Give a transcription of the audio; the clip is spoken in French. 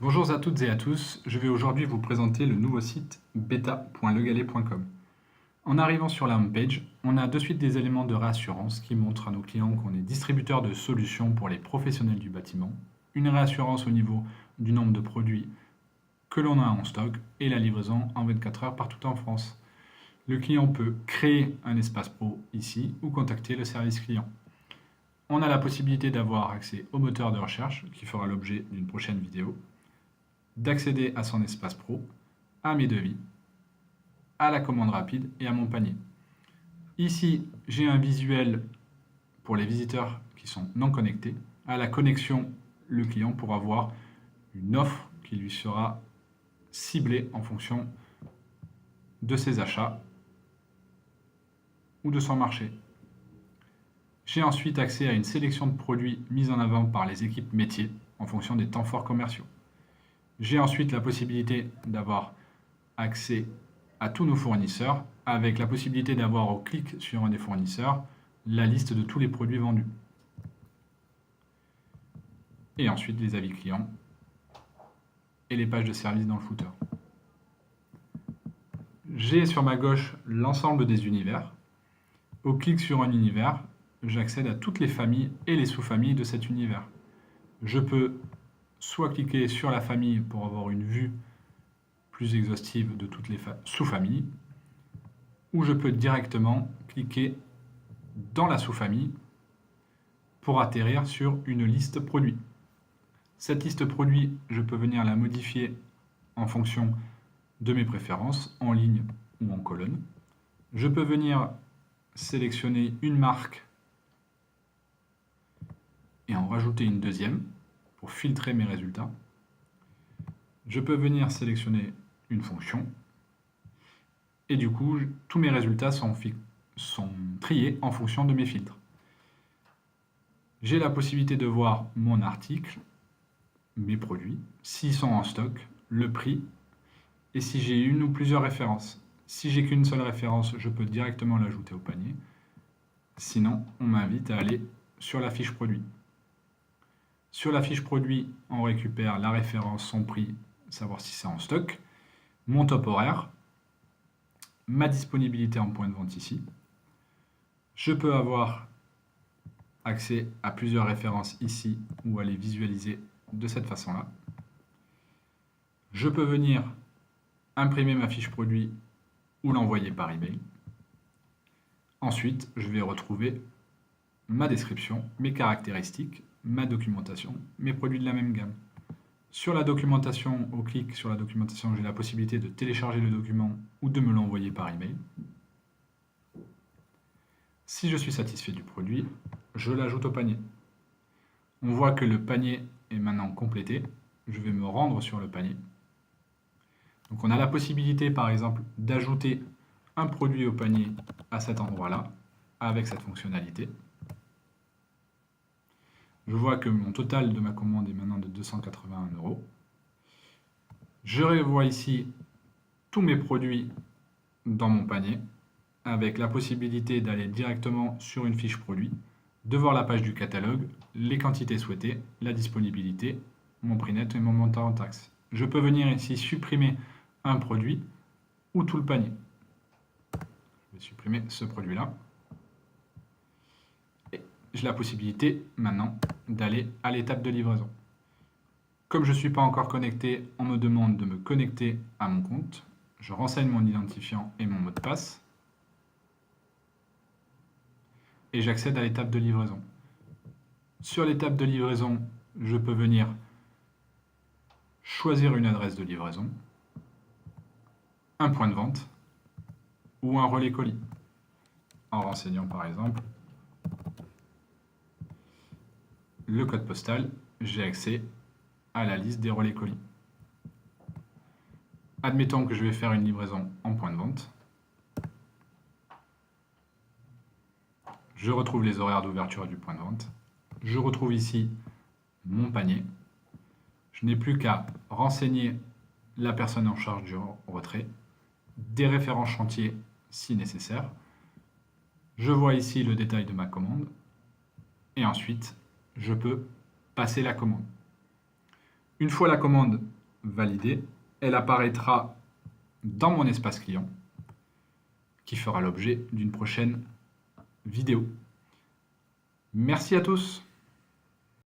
Bonjour à toutes et à tous, je vais aujourd'hui vous présenter le nouveau site beta.legalais.com. En arrivant sur la homepage, on a de suite des éléments de réassurance qui montrent à nos clients qu'on est distributeur de solutions pour les professionnels du bâtiment, une réassurance au niveau du nombre de produits que l'on a en stock et la livraison en 24 heures partout en France. Le client peut créer un espace pro ici ou contacter le service client. On a la possibilité d'avoir accès au moteur de recherche qui fera l'objet d'une prochaine vidéo, d'accéder à son espace pro, à mes devis, à la commande rapide et à mon panier. Ici, j'ai un visuel pour les visiteurs qui sont non connectés. À la connexion, le client pourra voir une offre qui lui sera ciblée en fonction de ses achats ou de son marché. J'ai ensuite accès à une sélection de produits mis en avant par les équipes métiers en fonction des temps forts commerciaux. J'ai ensuite la possibilité d'avoir accès à tous nos fournisseurs avec la possibilité d'avoir au clic sur un des fournisseurs la liste de tous les produits vendus. Et ensuite les avis clients et les pages de service dans le footer. J'ai sur ma gauche l'ensemble des univers. Au clic sur un univers, j'accède à toutes les familles et les sous-familles de cet univers. Je peux soit cliquer sur la famille pour avoir une vue plus exhaustive de toutes les sous-familles, ou je peux directement cliquer dans la sous-famille pour atterrir sur une liste produit. Cette liste produit, je peux venir la modifier en fonction de mes préférences, en ligne ou en colonne. Je peux venir sélectionner une marque et en rajouter une deuxième pour filtrer mes résultats. Je peux venir sélectionner une fonction et du coup, tous mes résultats sont triés en fonction de mes filtres. J'ai la possibilité de voir mon article, mes produits, s'ils sont en stock, le prix, et si j'ai une ou plusieurs références. Si j'ai qu'une seule référence, je peux directement l'ajouter au panier. Sinon, on m'invite à aller sur la fiche produit. Sur la fiche produit, on récupère la référence, son prix, savoir si c'est en stock, mon top horaire, ma disponibilité en point de vente ici. Je peux avoir accès à plusieurs références ici ou à les visualiser de cette façon-là. Je peux venir imprimer ma fiche produit ou l'envoyer par email. Ensuite, je vais retrouver ma description, mes caractéristiques, ma documentation, mes produits de la même gamme. Sur la documentation, au clic sur la documentation, j'ai la possibilité de télécharger le document ou de me l'envoyer par email. Si je suis satisfait du produit, je l'ajoute au panier. On voit que le panier est maintenant complété. Je vais me rendre sur le panier. Donc on a la possibilité par exemple d'ajouter un produit au panier à cet endroit-là avec cette fonctionnalité. Je vois que mon total de ma commande est maintenant de 281 €. Je revois ici tous mes produits dans mon panier avec la possibilité d'aller directement sur une fiche produit, de voir la page du catalogue, les quantités souhaitées, la disponibilité, mon prix net et mon montant en taxes. Je peux venir ici supprimer un produit ou tout le panier. Je vais supprimer ce produit-là. Et j'ai la possibilité maintenant d'aller à l'étape de livraison. Comme je ne suis pas encore connecté, on me demande de me connecter à mon compte. Je renseigne mon identifiant et mon mot de passe. Et j'accède à l'étape de livraison. Sur l'étape de livraison, je peux venir choisir une adresse de livraison, un point de vente ou un relais colis. En renseignant par exemple le code postal, j'ai accès à la liste des relais colis. Admettons que je vais faire une livraison en point de vente. Je retrouve les horaires d'ouverture du point de vente. Je retrouve ici mon panier. Je n'ai plus qu'à renseigner la personne en charge du retrait, des références chantiers si nécessaire. Je vois ici le détail de ma commande et ensuite je peux passer la commande. Une fois la commande validée, elle apparaîtra dans mon espace client qui fera l'objet d'une prochaine vidéo. Merci à tous.